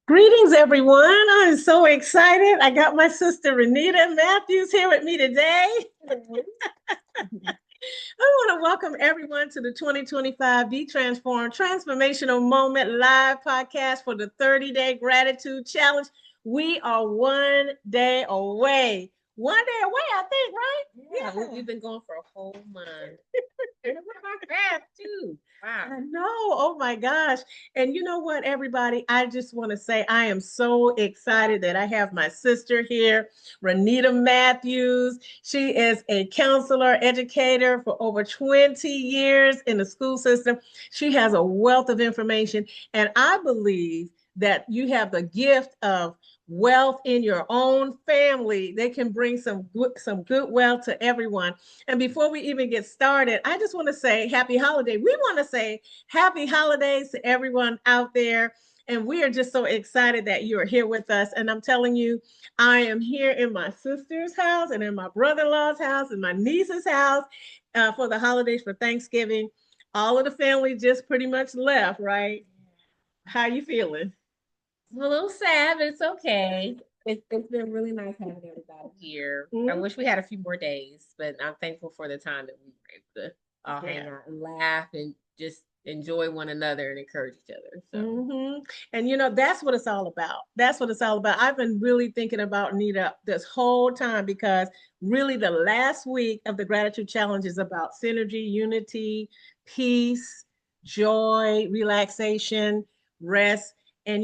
Greetings, everyone. I'm so excited. I got my sister Renita Matthews here with me today. I want to welcome everyone to the 2025 Be Transformed Transformational Moment live podcast for the 30-day gratitude challenge. We are one day away. One day away, I think, right? Yeah, we've been going for a whole month. And it went by fast too. Wow. I know. Oh my gosh. And you know what, everybody? I just want to say I am so excited that I have my sister here, Renita Matthews. She is a counselor, educator for over 20 years in the school system. She has a wealth of information. And I believe that you have the gift of wealth in your own family. They can bring some good wealth to everyone. And before we even get started, I just want to say happy holiday. We want to say happy holidays to everyone out there. And we are just so excited that you are here with us. And I'm telling you, I am here in my sister's house and in my brother-in-law's house and my niece's house for the holidays for Thanksgiving. All of the family just pretty much left, right? How you feeling? It's a little sad, but it's okay. It's been really nice having everybody here. I Mm-hmm. wish we had a few more days, but I'm thankful for the time that we were able to all hang out and laugh and just enjoy one another and encourage each other. So, And that's what it's all about. That's what it's all about. I've been really thinking about Nita this whole time because really the last week of the gratitude challenge is about synergy, unity, peace, joy, relaxation, rest. And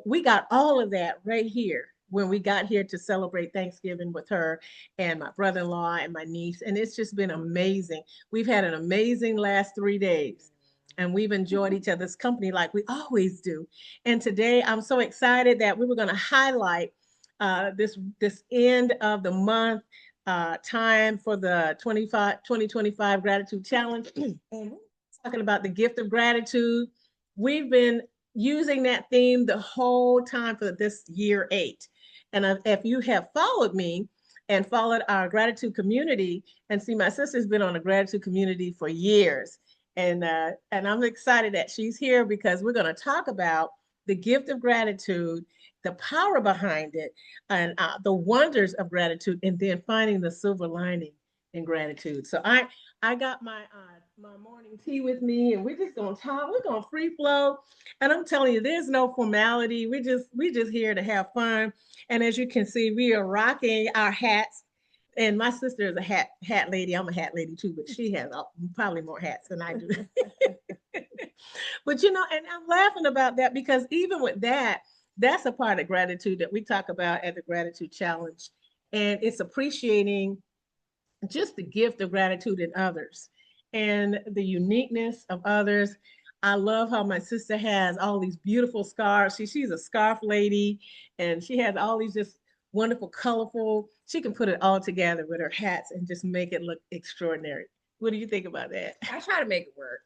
we got all of that right here when we got here to celebrate Thanksgiving with her and my brother-in-law and my niece. And it's just been amazing. We've had an amazing last 3 days and we've enjoyed each other's company like we always do. And today I'm so excited that we were going to highlight this end of the month time for the 2025 gratitude challenge. And we're talking about the gift of gratitude. We've been using that theme the whole time for this year 8. And if you have followed me and followed our gratitude community, and see, my sister's been on a gratitude community for years, and I'm excited that she's here because we're going to talk about the gift of gratitude, the power behind it, and the wonders of gratitude, and then finding the silver lining in gratitude. So I got my morning tea with me, and we're just gonna talk. We're gonna free flow, and I'm telling you, there's no formality. We just here to have fun. And as you can see, we are rocking our hats, and my sister is a hat lady. I'm a hat lady too, but she has probably more hats than I do. But and I'm laughing about that because even with that, that's a part of gratitude that we talk about at the gratitude challenge. And it's appreciating just the gift of gratitude in others and the uniqueness of others. I love how my sister has all these beautiful scarves. She's a scarf lady, and she has all these just wonderful, colorful. She can put it all together with her hats and just make it look extraordinary. What do you think about that? I try to make it work.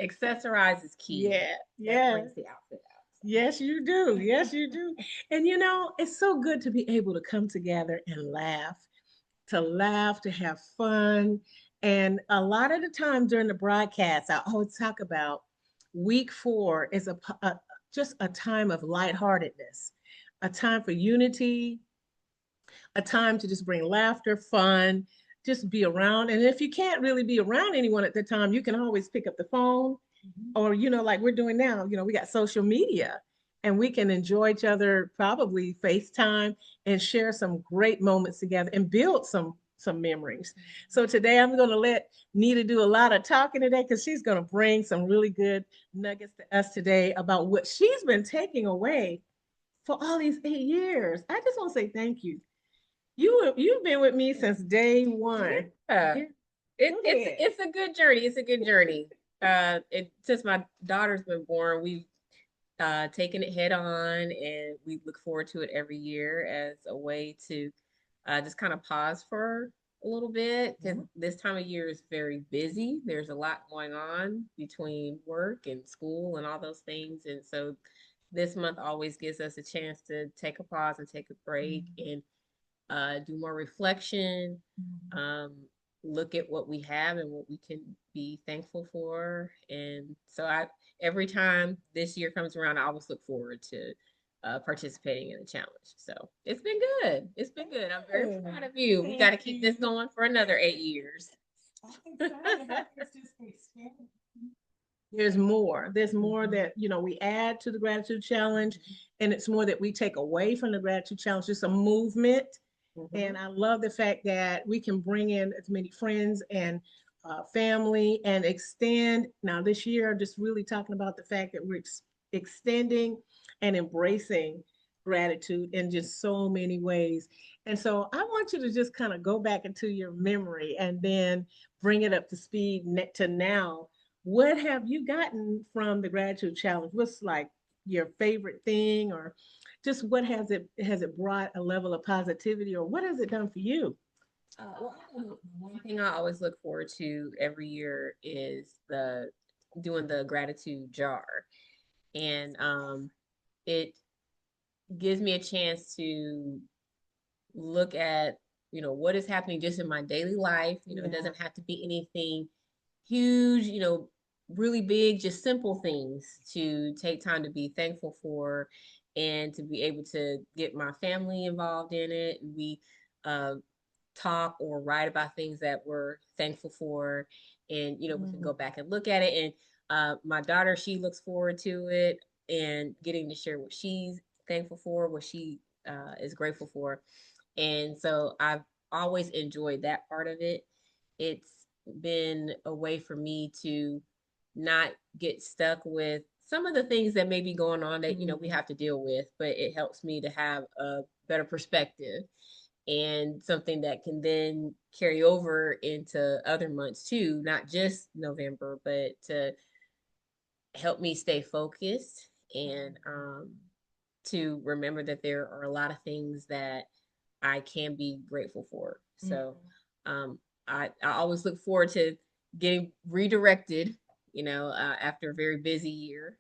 Accessorize is key. Yeah, That yeah. brings the outfit out. Yes, you do. Yes, you do. And it's so good to be able to come together and laugh, to have fun. And a lot of the time during the broadcast, I always talk about week 4 is just a time of lightheartedness, a time for unity, a time to just bring laughter, fun, just be around. And if you can't really be around anyone at the time, you can always pick up the phone or like we're doing now. We got social media and we can enjoy each other, probably FaceTime, and share some great moments together and build some memories. So today I'm going to let Nita do a lot of talking today because she's going to bring some really good nuggets to us today about what she's been taking away for all these 8 years. I just want to say thank you. You've been with me since day one. Yeah. Yeah. It's a good journey. It's a good journey. Since my daughter's been born, we've taken it head on, and we look forward to it every year as a way to just kind of pause for a little bit because this time of year is very busy. There's a lot going on between work and school and all those things, and so this month always gives us a chance to take a pause and take a break and do more reflection, um, look at what we have and what we can be thankful for. And so every time this year comes around, I always look forward to participating in the challenge. So it's been good. It's been good. I'm very Good. proud of you. We got to keep this going for another 8 years. I'm excited. It's just expanding. There's more. There's more that, we add to the gratitude challenge, and it's more that we take away from the gratitude challenge. It's a movement. And I love the fact that we can bring in as many friends and family and extend. Now, this year, I'm just really talking about the fact that we're extending and embracing gratitude in just so many ways. And so I want you to just kind of go back into your memory and then bring it up to speed to now. What have you gotten from the gratitude challenge? What's like your favorite thing, or just what has it brought a level of positivity, or what has it done for you? One thing I always look forward to every year is the doing the gratitude jar, and it gives me a chance to look at what is happening just in my daily life. It doesn't have to be anything huge, really big, just simple things to take time to be thankful for, and to be able to get my family involved in it. We uh, talk or write about things that we're thankful for, and we can go back and look at it. And my daughter, she looks forward to it and getting to share what she's thankful for, what she is grateful for. And so I've always enjoyed that part of it. It's been a way for me to not get stuck with some of the things that may be going on that we have to deal with, but it helps me to have a better perspective, and something that can then carry over into other months too, not just November, but to help me stay focused, and to remember that there are a lot of things that I can be grateful for. So I always look forward to getting redirected, after a very busy year,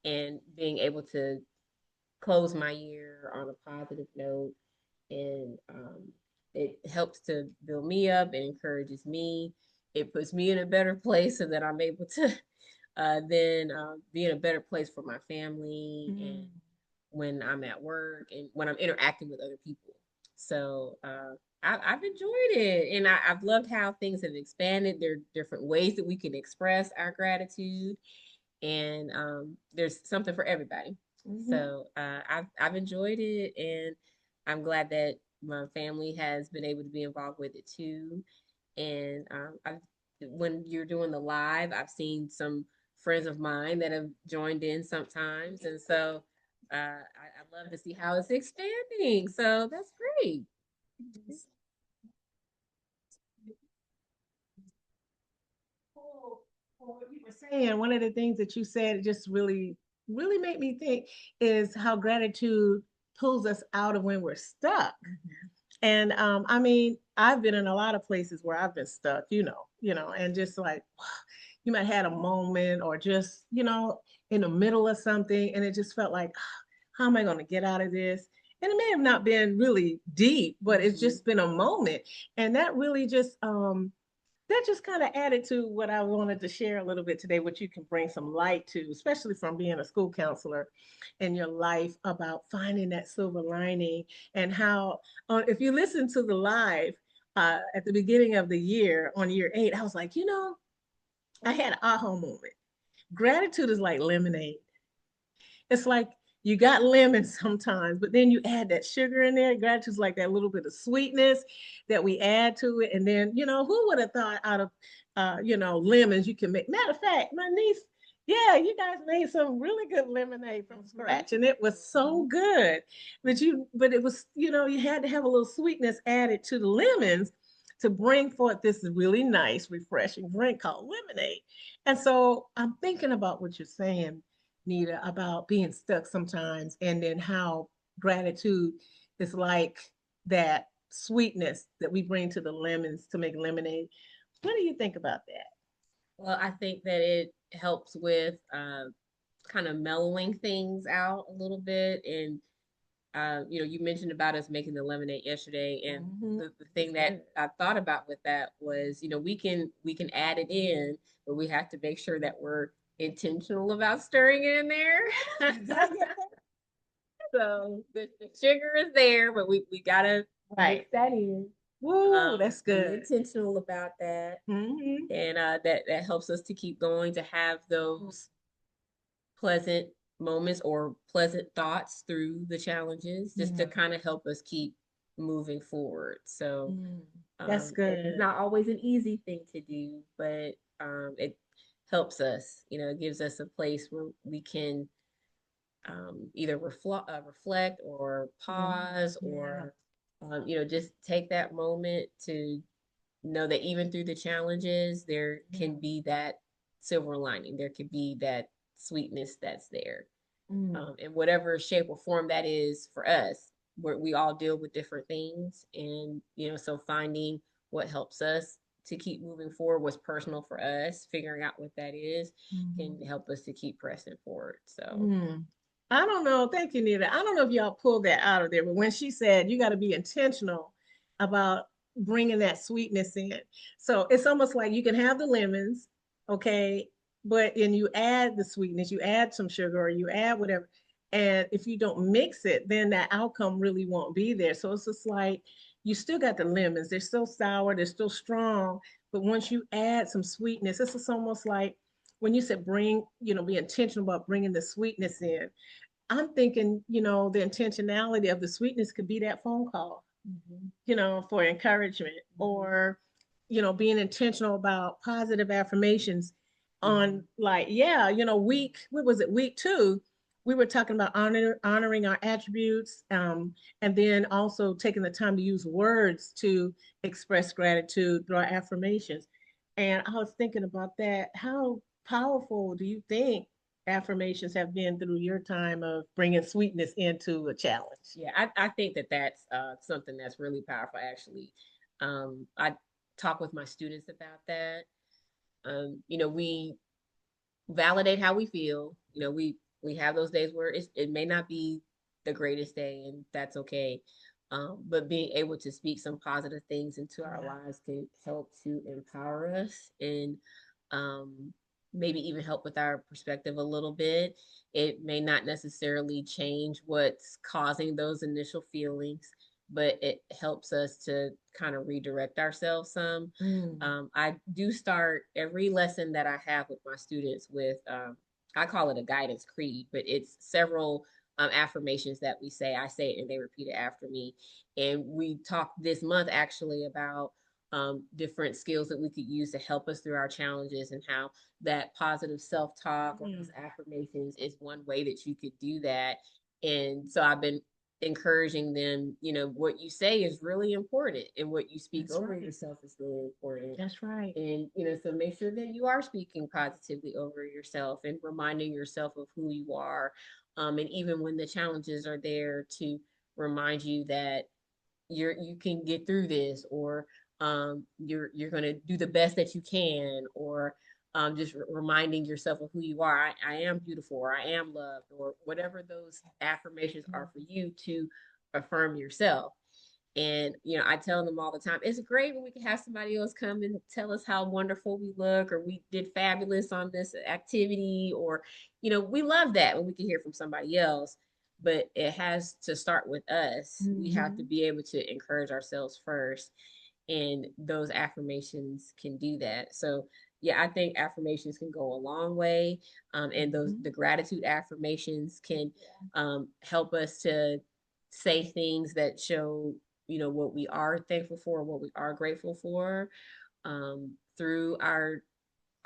and being able to close my year on a positive note. And it helps to build me up. It encourages me. It puts me in a better place so that I'm able to then be in a better place for my family, and when I'm at work and when I'm interacting with other people. So I've enjoyed it, and I've loved how things have expanded. There are different ways that we can express our gratitude, and there's something for everybody. So I've enjoyed it, and I'm glad that my family has been able to be involved with it too. And when you're doing the live, I've seen some friends of mine that have joined in sometimes, and so I love to see how it's expanding. So that's great. Well, what you were saying, one of the things that you said just really, really made me think is how gratitude pulls us out of when we're stuck. And I mean, I've been in a lot of places where I've been stuck, and just like you might have had a moment, or just, in the middle of something, and it just felt like, how am I going to get out of this? And it may have not been really deep, but it's just been a moment. And that just kind of added to what I wanted to share a little bit today, what you can bring some light to, especially from being a school counselor in your life, about finding that silver lining. And how, if you listen to the live at the beginning of the year on year 8, I was like, I had an aha moment. Gratitude is like lemonade. It's like you got lemons sometimes, but then you add that sugar in there. Gratitude's like that little bit of sweetness that we add to it. And then, who would have thought out of, lemons you can make? Matter of fact, my niece, yeah, you guys made some really good lemonade from scratch, and it was so good. But it was, you had to have a little sweetness added to the lemons to bring forth this really nice, refreshing drink called lemonade. And so I'm thinking about what you're saying, Nita, about being stuck sometimes, and then how gratitude is like that sweetness that we bring to the lemons to make lemonade. What do you think about that? Well, I think that it helps with kind of mellowing things out a little bit. And you mentioned about us making the lemonade yesterday, and the thing that I thought about with that was, we can add it in, but we have to make sure that we're intentional about stirring it in there. So the sugar is there, but we gotta Right. mix that in. Woo, that's Be good. intentional about that, Hmm. and that helps us to keep going, to have those pleasant moments or pleasant thoughts through the challenges, just to Yeah. kind of help us keep moving forward. So Mm. That's it's good. not always an easy thing to do, but it helps us. It gives us a place where we can either reflect or pause, Yeah. or just take that moment to know that even through the challenges, there Yeah. can be that silver lining. There could be that sweetness that's there, Mm. in whatever shape or form that is for us. We all deal with different things, and so finding what helps us to keep moving forward, what's personal for us, figuring out what that is, can Mhm. help us to keep pressing forward. So Mm. I don't know. Thank you, Nita. I don't know if y'all pulled that out of there, but when she said you got to be intentional about bringing that sweetness in. So it's almost like you can have the lemons, okay, but then you add the sweetness, you add some sugar or you add whatever. And if you don't mix it, then that outcome really won't be there. So it's just like you still got the lemons, they're still sour, they're still strong. But once you add some sweetness, this is almost like when you said bring, be intentional about bringing the sweetness in. I'm thinking, the intentionality of the sweetness could be that phone call, mm-hmm. for encouragement, or, being intentional about positive affirmations on, like, yeah, what was it, week 2, we were talking about honoring our attributes, and then also taking the time to use words to express gratitude through our affirmations. And I was thinking about that. How powerful do you think affirmations have been through your time of bringing sweetness into a challenge? Yeah, I think that's something that's really powerful, actually. I talk with my students about that. We validate how we feel. We have those days where it may not be the greatest day, and that's okay. But being able to speak some positive things into our Yeah. lives can help to empower us, and um, maybe even help with our perspective a little bit. It may not necessarily change what's causing those initial feelings, but it helps us to kind of redirect ourselves some. Mm. I do start every lesson that I have with my students with, I call it a guidance creed, but it's several affirmations that we say. I say it and they repeat it after me. And we talked this month actually about different skills that we could use to help us through our challenges, and how that positive self talk or those Mm. affirmations is one way that you could do that. And so I've been encouraging them, what you say is really important, and what you speak That's over right. yourself is really important. That's right. And, so make sure that you are speaking positively over yourself and reminding yourself of who you are. And even when the challenges are there, to remind you that you can get through this, or you're going to do the best that you can, or just reminding yourself of who you are. I am beautiful, or I am loved, or whatever those affirmations are for you to affirm yourself. And I tell them all the time, it's great when we can have somebody else come and tell us how wonderful we look, or we did fabulous on this activity, or we love that when we can hear from somebody else. But it has to start with us. We have to Mm-hmm. be able to encourage ourselves first, and those affirmations can do that. So yeah, I think affirmations can go a long way, and the Mm-hmm. gratitude affirmations can help us to say things that show what we are thankful for, what we are grateful for, through our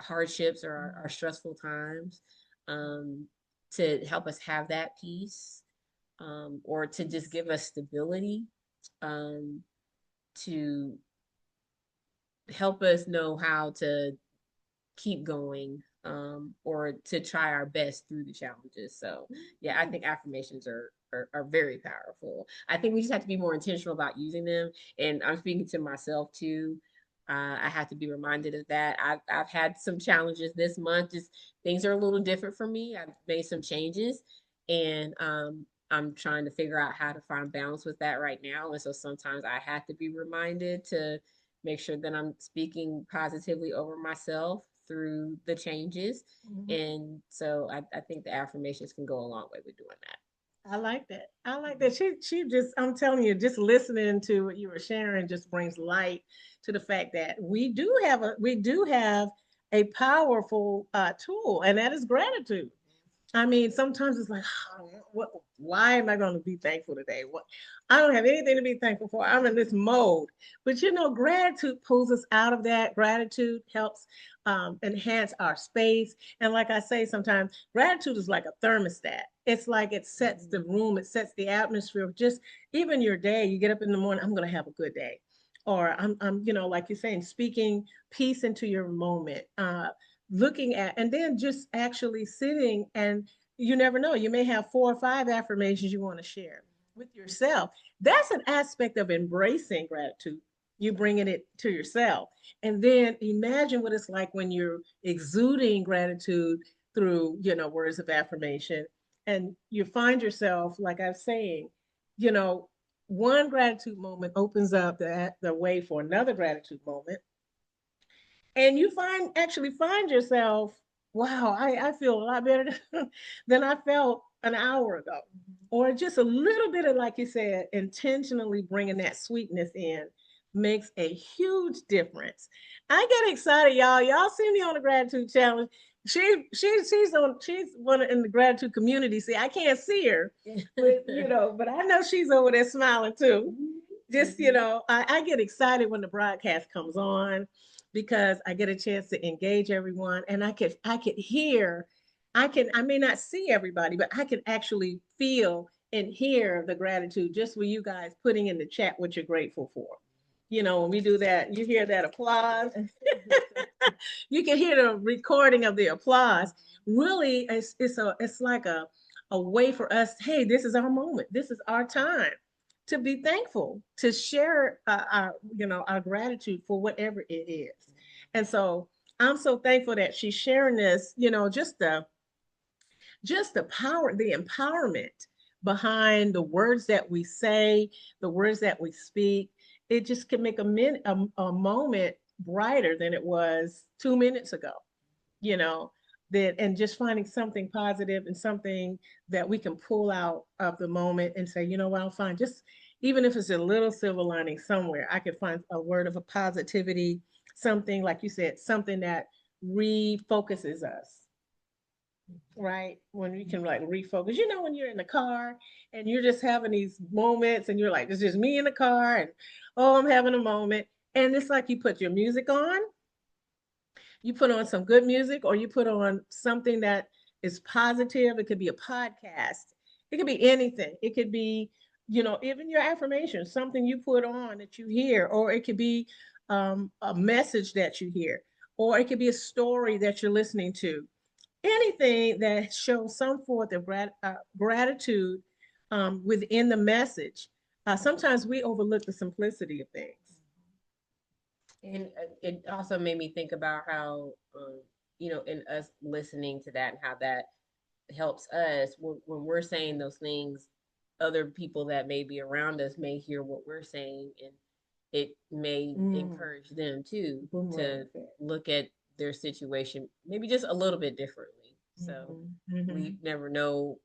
hardships or our stressful times, um, to help us have that peace, or to just give us stability, um, to help us know how to keep going, or to try our best through the challenges. So yeah, I think affirmations are very powerful. I think we just have to be more intentional about using them. And I'm speaking to myself too. I have to be reminded of that. I've had some challenges this month. Just things are a little different for me. I've made some changes, and I'm trying to figure out how to find balance with that right now. And so sometimes I have to be reminded to make sure that I'm speaking positively over myself through the changes. Mm-hmm. And so I think the affirmations can go a long way with doing that. I like that. I like that. She just, I'm telling you, just listening to what you were sharing just brings light to the fact that we do have a powerful tool, and that is gratitude. I mean, sometimes it's like, oh, why am I going to be thankful today? What? I don't have anything to be thankful for. I'm in this mode. But gratitude pulls us out of that. Gratitude helps enhance our space. And like I say, sometimes gratitude is like a thermostat. It's like it sets the room, it sets the atmosphere of just even your day. You get up in the morning, I'm going to have a good day. Or like you're saying, speaking peace into your moment. Looking at and then just actually sitting, and you never know, you may have 4 or 5 affirmations you want to share with yourself. That's an aspect of embracing gratitude. You bringing it to yourself, and then imagine what it's like when you're exuding gratitude through words of affirmation, and you find yourself, like I'm saying, you know one gratitude moment opens up the way for another gratitude moment, and you actually find yourself, wow, I feel a lot better than I felt an hour ago. Or just a little bit of, like you said, intentionally bringing that sweetness in makes a huge difference. I get excited, y'all see me on the gratitude challenge. She's one in the gratitude community. See, I can't see her, but I know she's over there smiling too. Just I get excited when the broadcast comes on, because I get a chance to engage everyone, and I could hear, I may not see everybody, but I can actually feel and hear the gratitude just with you guys putting in the chat what you're grateful for. When we do that, you hear that applause. You can hear the recording of the applause. Really, it's like a way for us. Hey, this is our moment. This is our time to be thankful, to share our gratitude for whatever it is. And so I'm so thankful that she's sharing this. Just the power, the empowerment behind the words that we say, the words that we speak. It just can make a moment brighter than it was 2 minutes ago. You know and just finding something positive and something that we can pull out of the moment and say, what, I'll find, just even if it's a little silver lining somewhere, I can find a word of a positivity, something like you said, something that refocuses us, right? When you can like refocus, when you're in the car and you're just having these moments and you're like, it's just me in the car, and oh, I'm having a moment. And it's like you put your music on, you put on some good music, or you put on something that is positive. It could be a podcast. It could be anything. It could be, even your affirmation, something you put on that you hear, or it could be a message that you hear, or it could be a story that you're listening to. Anything that shows some forth of gratitude within the message. Sometimes we overlook the simplicity of things. And it also made me think about how, in us listening to that and how that helps us when we're saying those things, other people that may be around us may hear what we're saying, and it may encourage them too to look at their situation maybe just a little bit differently. So we never know,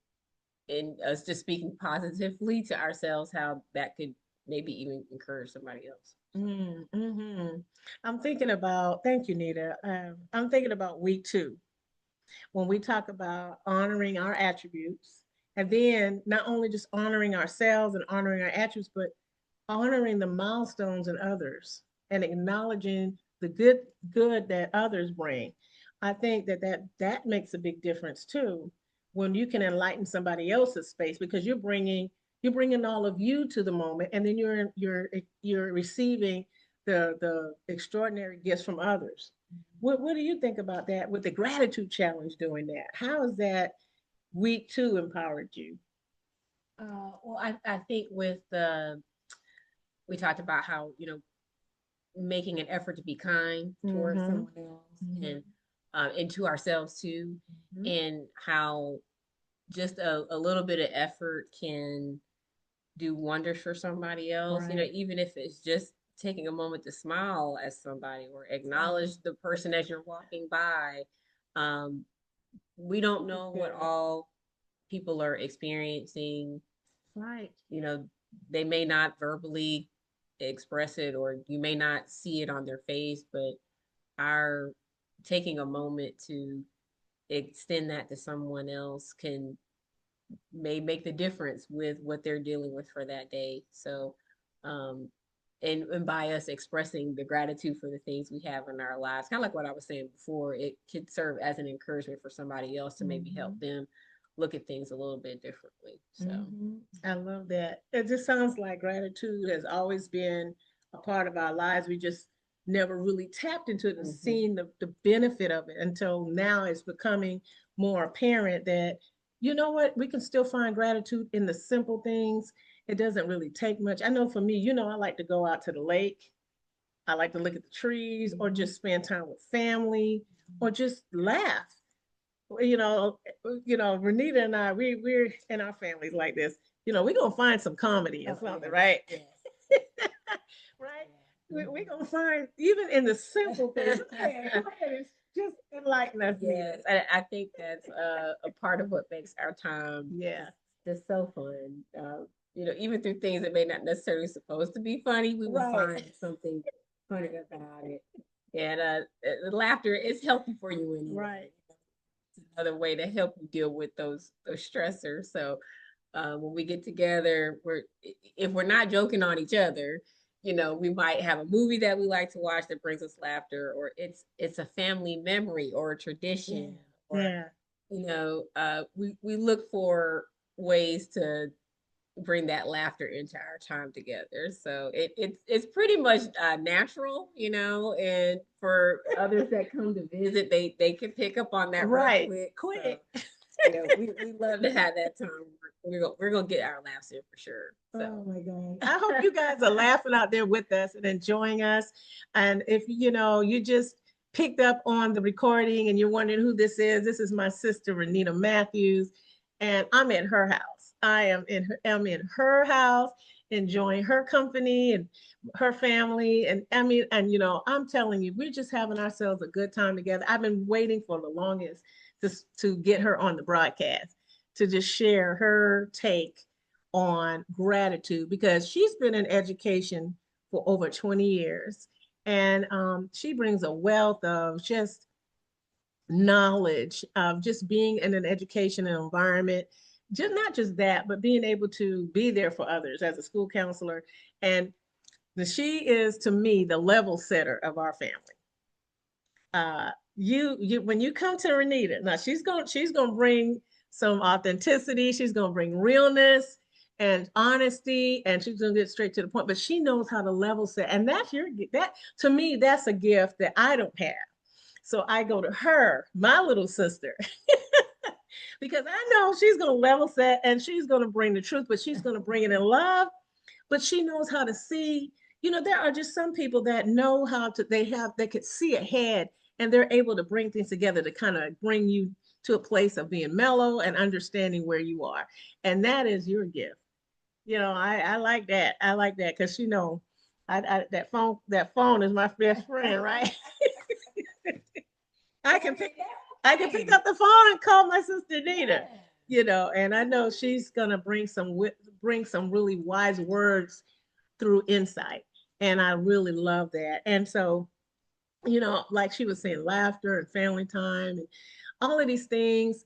in us just speaking positively to ourselves, how that could maybe even encourage somebody else. Mm-hmm. I'm thinking about, thank you, Nita. I'm thinking about week 2 when we talk about honoring our attributes, and then not only just honoring ourselves and honoring our attributes, but honoring the milestones in others and acknowledging the good that others bring. I think that makes a big difference too, when you can enlighten somebody else's space, because you're bringing all of you to the moment, and then you're receiving the extraordinary gifts from others. What do you think about that, with the gratitude challenge doing that? How has that week 2 empowered you? Well, I think with the we talked about how, making an effort to be kind towards someone else, and to ourselves too, and how just a little bit of effort can do wonders for somebody else. Right. Even if it's just taking a moment to smile at somebody or acknowledge the person as you're walking by. We don't know what all people are experiencing, Right. you know, they may not verbally express it, or you may not see it on their face, but our taking a moment to extend that to someone else may make the difference with what they're dealing with for that day. So, um, and by us expressing the gratitude for the things we have in our lives, kind of like what I was saying before, it could serve as an encouragement for somebody else to maybe help them look at things a little bit differently. So, I love that. It just sounds like gratitude has always been a part of our lives. We just never really tapped into it and mhm. seen the benefit of it until now it's becoming more apparent that, you know what, we can still find gratitude in the simple things. It doesn't really take much. I know for me, I like to go out to the lake. I like to look at the trees or just spend time with family or just laugh. you know, Renita and I, we're in our families like this. We're gonna find some comedy or something, right? Yes. Right? We're gonna find even in the simple things. Go ahead, just enlighten us. Yes, I think that's a part of what makes our time Yeah. just so fun. Even through things that may not necessarily supposed to be funny, we will Right. find something funny about it. And the laughter is healthy for you anyway. Right. It's another way to help you deal with those stressors. So when we get together, if we're not joking on each other, we might have a movie that we like to watch that brings us laughter, or it's a family memory or a tradition, or Yeah. we look for ways to bring that laughter into our time together. So it's pretty much natural, and for others that come to visit, they can pick up on that real Right. quick. Quick. So, we love to have that time. We're gonna get our laughs in for sure. So Oh my God. I hope you guys are laughing out there with us and enjoying us. And if you just picked up on the recording and you're wondering who this is my sister Renita Matthews, and I'm in her house. I'm in her house, enjoying her company and her family. And I mean, and I'm telling you, we're just having ourselves a good time together. I've been waiting for the longest to get her on the broadcast to just share her take on gratitude because she's been in education for over 20 years. And she brings a wealth of just knowledge of just being in an educational environment. Just not just that, but being able to be there for others as a school counselor. And she is, to me, the level setter of our family. You when you come to Renita, now she's gonna bring some authenticity, she's gonna bring realness and honesty, and she's gonna get straight to the point, but she knows how to level set. And that to me, that's a gift that I don't have. So I go to her, my little sister, because I know she's gonna level set and she's gonna bring the truth, but she's gonna bring it in love, but she knows how to see. There are just some people that know how to, they could see ahead and they're able to bring things together to kind of bring you to a place of being mellow and understanding where you are. And that is your gift. I like that. I like that because that phone is my best friend, right? I can pick I can pick up the phone and call my sister Nita, and I know she's gonna bring some really wise words through insight. And I really love that. And so, like she was saying, laughter and family time and all of these things.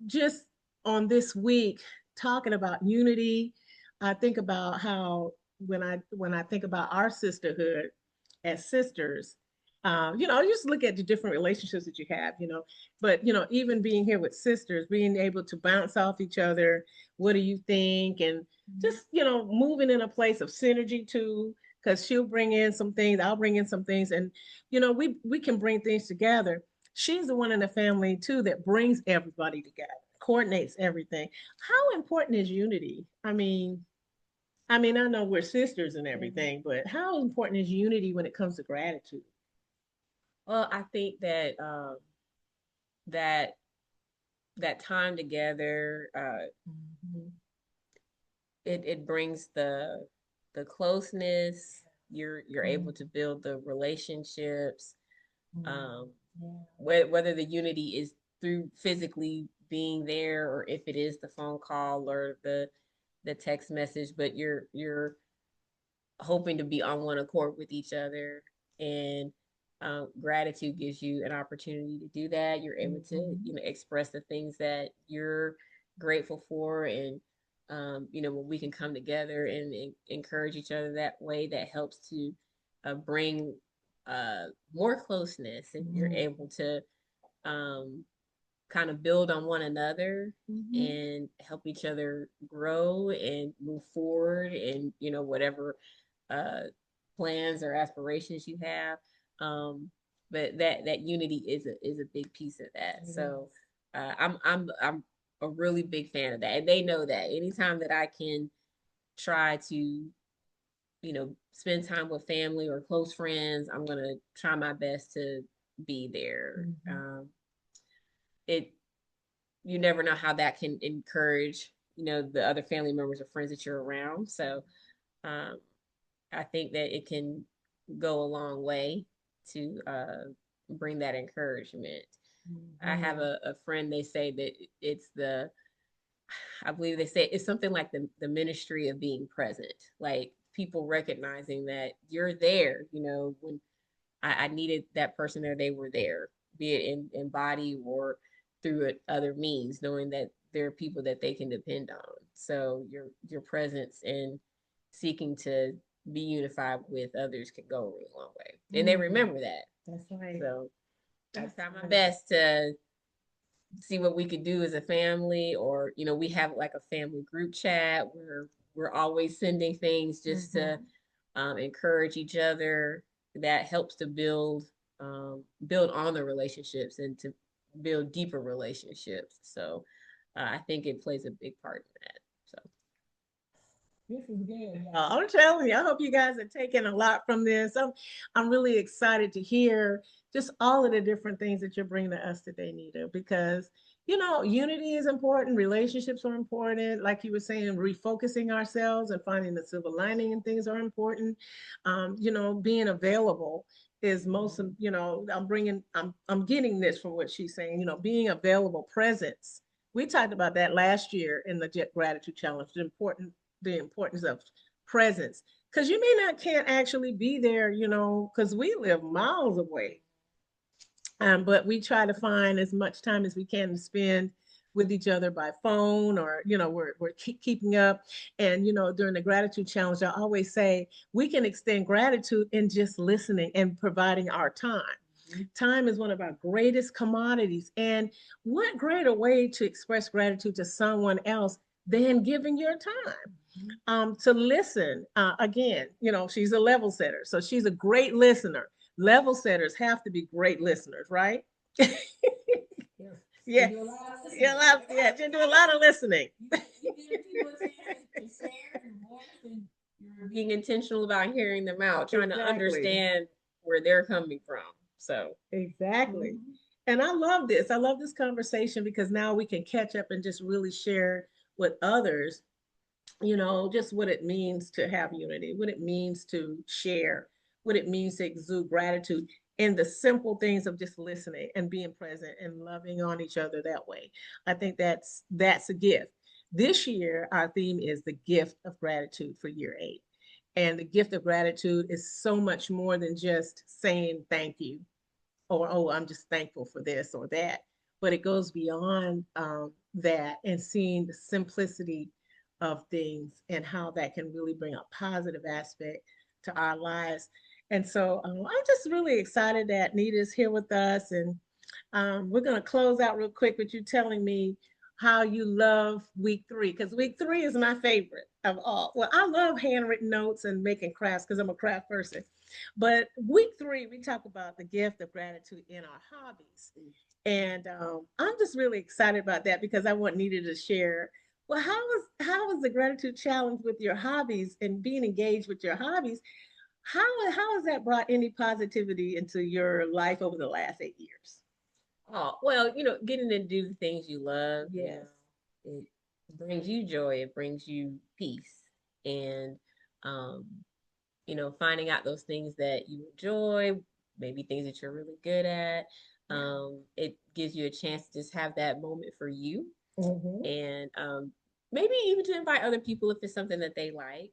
Just on this week, talking about unity, I think about how when I think about our sisterhood as sisters, you just look at the different relationships that you have, but even being here with sisters, being able to bounce off each other, what do you think? And just, moving in a place of synergy too, because she'll bring in some things, I'll bring in some things, and we can bring things together. She's the one in the family too that brings everybody together, coordinates everything. How important is unity? I know we're sisters and everything, but how important is unity when it comes to gratitude? well, I think that that time together, Mhm. it brings the closeness. You're able Mhm. to build the relationships, Mhm. um, Yeah. whether the unity is through physically being there, or if it is the phone call or the text message, but you're hoping to be on one accord with each other. And gratitude gives you an opportunity to do that. You're able to, express the things that you're grateful for. And, when we can come together and encourage each other that way, that helps to bring more closeness. And you're able to kind of build on one another and help each other grow and move forward, and whatever uh plans or aspirations you have. But that unity is a big piece of that. So I'm a really big fan of that, and they know that anytime that I can try to spend time with family or close friends, I'm gonna try my best to be there. It You never know how that can encourage the other family members or friends that you're around. So um, I think that it can go a long way to bring that encouragement. I have a friend, they say that it's I believe they say it's something like the ministry of being present, like people recognizing that you're there. When I needed that person there, they were there, be it in body or through other means, knowing that there are people that they can depend on. So your presence and seeking to be unified with others can go a really long way, and they remember that. That's right. So I try my best to see what we could do as a family, or we have like a family group chat where we're always sending things just to encourage each other. That helps to build on the relationships and to build deeper relationships. So I think it plays a big part in that. So This is good, y'all. I'm telling you, I hope you guys are taking a lot from this. I'm really excited to hear just all of the different things that you're bringing to us today, Nita, because unity is important, relationships are important. Like you were saying, refocusing ourselves and finding the silver lining and things are important. Being available is most. I'm getting this from what she's saying. Being available, presence. We talked about that last year in the gratitude challenge. The importance of presence, because you may not can't actually be there, because we live miles away. But we try to find as much time as we can to spend with each other by phone, or we're keeping up. And during the gratitude challenge, I always say we can extend gratitude in just listening and providing our time. Time is one of our greatest commodities, and what greater way to express gratitude to someone else than giving your time to listen. Again, she's a level setter, so she's a great listener. Level setters have to be great listeners, right? Yeah. Yeah, you do a lot of listening. you're being intentional about hearing them out, trying to understand where they're coming from. So Exactly. And I love this. I love this conversation because now we can catch up and just really share with others, just what it means to have unity, what it means to share, what it means to exude gratitude, and the simple things of just listening and being present and loving on each other that way. I think that's a gift. This year, our theme is the gift of gratitude for year 8. And the gift of gratitude is so much more than just saying thank you, or oh, I'm just thankful for this or that. But it goes beyond that, and seeing the simplicity of things and how that can really bring a positive aspect to our lives. And so I'm just really excited that Nita's here with us. And we're going to close out real quick with you telling me how you love week 3, because week 3 is my favorite of all. Well, I love handwritten notes and making crafts because I'm a craft person. But week 3, we talk about the gift of gratitude in our hobbies. And I'm just really excited about that because I want Nita to share. Well, how was the gratitude challenge with your hobbies and being engaged with your hobbies? How has that brought any positivity into your life over the last 8 years? oh well, getting to do the things you love, Yes. it brings you joy, it brings you peace. And um finding out those things that you enjoy, maybe things that you're really good at, It gives you a chance to just have that moment for you, Mm-hmm. and maybe even to invite other people if it's something that they like.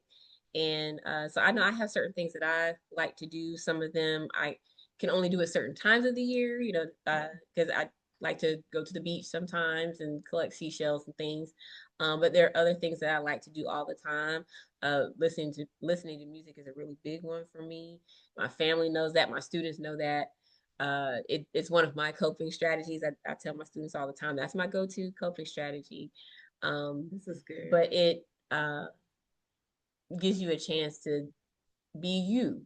And so I know I have certain things that I like to do. Some of them I can only do at certain times of the year, because I like to go to the beach sometimes and collect seashells and things. But there are other things that I like to do all the time. Listening to music is a really big one for me. My family knows that. My students know that. It's one of my coping strategies. I tell my students all the time that's my go-to coping strategy. This is good. But it gives you a chance to be you,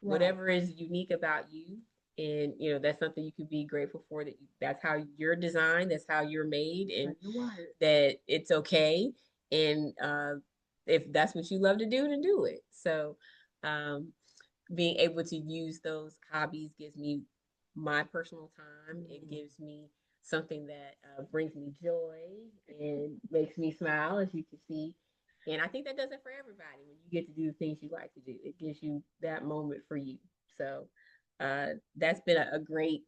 Right. whatever is unique about you. And that's something you can be grateful for, that's how you're designed, that's how you're made, and that it's okay. And if that's what you love to do, then do it. So um, being able to use those hobbies gives me my personal time. It gives me something that brings me joy and makes me smile, as you can see. And I think that does it for everybody when you get to do the things you like to do. It gives you that moment for you. So that's been a great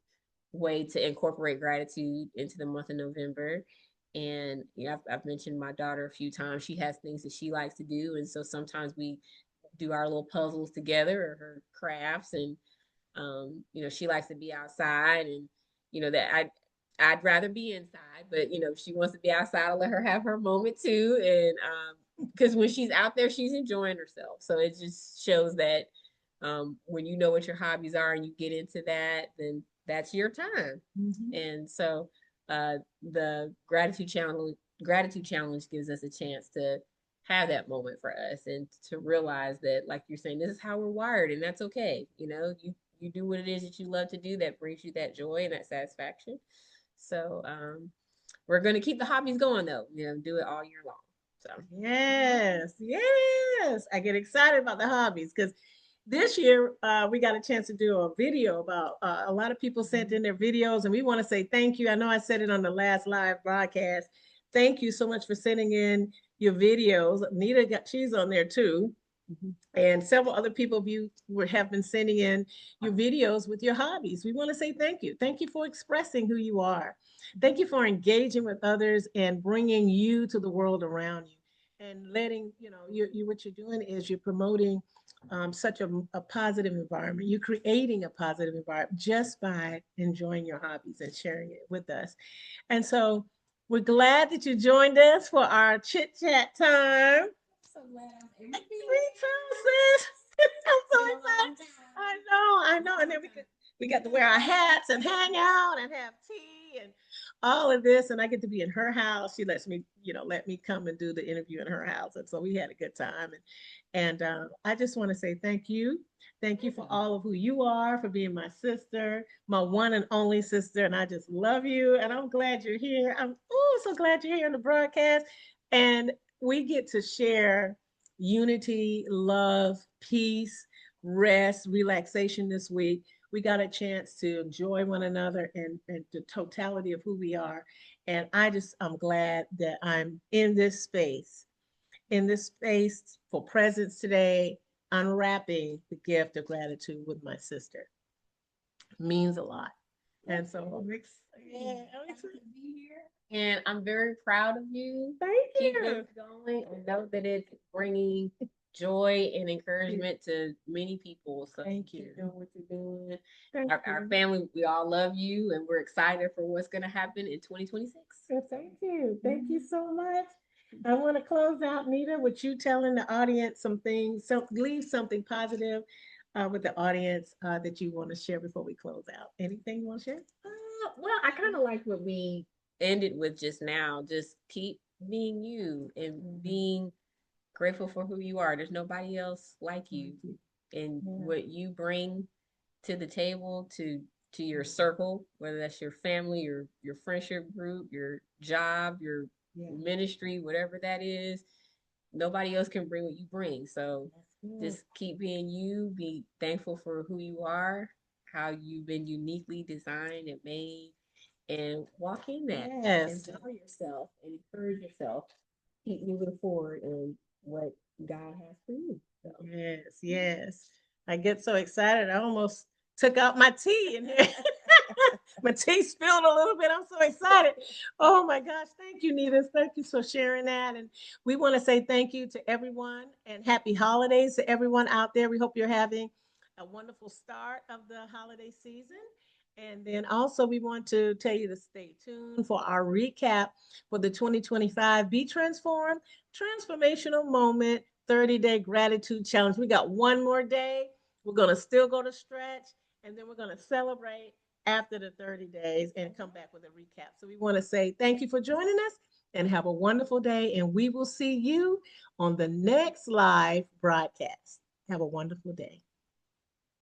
way to incorporate gratitude into the month of November. And I've mentioned my daughter a few times. She has things that she likes to do, and so sometimes we do our little puzzles together or her crafts. And she likes to be outside, and that I'd rather be inside, but if she wants to be outside, I'll let her have her moment too. And because when she's out there, she's enjoying herself. So it just shows that when you know what your hobbies are and you get into that, then that's your time. Mm-hmm. And so the gratitude challenge gives us a chance to have that moment for us and to realize that, like you're saying, this is how we're wired, and that's okay. You do what it is that you love to do that brings you that joy and that satisfaction. So we're going to keep the hobbies going, though. Do it all year long. So yes, I get excited about the hobbies because this year we got a chance to do a video about a lot of people sent in their videos, and we want to say thank you. I know I said it on the last live broadcast. Thank you so much for sending in your videos. She's on there too. Mm-hmm. And several other people of you have been sending in your videos with your hobbies. We want to say thank you. Thank you for expressing who you are. Thank you for engaging with others and bringing you to the world around you, and letting you what you're doing is you're promoting such a positive environment. You're creating a positive environment just by enjoying your hobbies and sharing it with us. And so we're glad that you joined us for our chit chat time. so glad I'm able Me to be too, sis. I'm so excited. I know. And then we got to wear our hats and hang out and have tea and all of this. And I get to be in her house. She lets me, let me come and do the interview in her house. And so we had a good time. And I just want to say thank you. Thank you for all of who you are, for being my sister, my one and only sister. And I just love you. And I'm glad you're here. I'm so glad you're here in the broadcast. And we get to share unity, love, peace, rest, relaxation this week. We got a chance to enjoy one another and the totality of who we are. And I'm glad that I'm in this space for presence today, unwrapping the gift of gratitude with my sister. Means a lot. And so I'm excited. to be here. And I'm very proud of you. Thank Keep you. this going and know that it's bringing joy and encouragement to many people. So Thank you. Keep doing what you're doing. Thank Our family, we all love you, and we're excited for what's going to happen in 2026. Thank you. Thank you so much. I want to close out, Nita, with you telling the audience some things, leave something positive with the audience that you want to share before we close out. Anything you want to share? Well, I kind of like what we ended with just now. Just keep being you and being grateful for who you are. There's nobody else like you, and what you bring to the table, to your circle, whether that's your family, your friendship group, your job, your ministry, whatever that is. Nobody else can bring what you bring. So just keep being you. Be thankful for who you are, how you've been uniquely designed and made, and walk in that. Yes. And tell yourself and encourage yourself. Keep moving forward and what God has for you. So. Yes. I get so excited. I almost took out my tea in here. My teeth spilled a little bit. I'm so excited. Oh my gosh. Thank you, Nita. Thank you for sharing that. And we want to say thank you to everyone and happy holidays to everyone out there. We hope you're having a wonderful start of the holiday season. And then also, we want to tell you to stay tuned for our recap for the 2025 Be Transformed Transformational Moment 30-day gratitude challenge. We got one more day. We're going to still go to stretch, and then we're going to celebrate after the 30 days and come back with a recap. So we want to say thank you for joining us and have a wonderful day. And we will see you on the next live broadcast. Have a wonderful day.